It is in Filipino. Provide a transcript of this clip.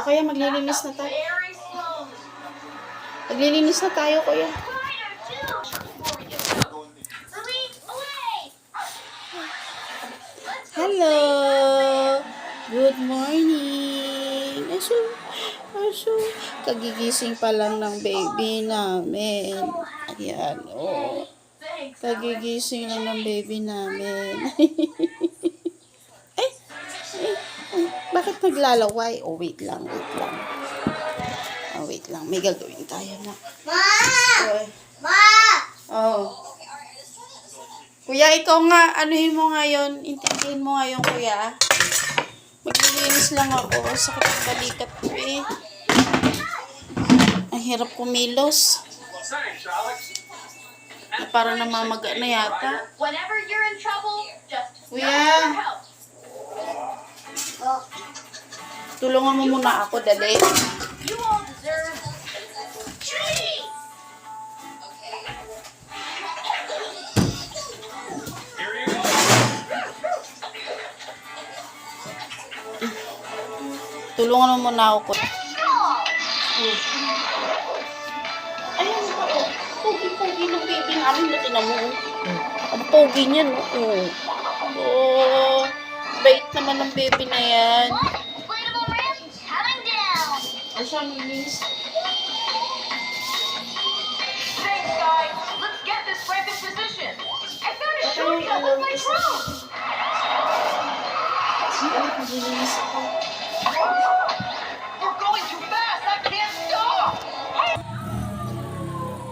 kuya, maglilinis na tayo. Maglilinis na tayo, kuya. Hello! Good morning! Aso, kagigising pa lang ng baby namin. Ayan, oh. Kagigising lang ng baby namin. Bakit naglalaway? Oh, wait lang. Oh, wait lang. May gagawin tayo na. Ma! Oh. Ma! Oh. Kuya, ikaw nga, anuhin mo ngayon, intindihin mo ngayon, kuya. Maglilinis lang ako. Sakit ang balikat ko eh. Ang hirap kumilos. Para namamaga na yata. Kuya, tulungan mo muna ako, dali. Tulungan mo muna ako. Ayun pa, oh. Pogi-pogi ng baby namin na tinamo. Ang pogi niyan, oh. Oh, bait naman ng baby na yan. Ay, siya, minis. Thanks, guys. Let's get this right in position. I found a shortcut with my broom. Ay, maglilinis ako.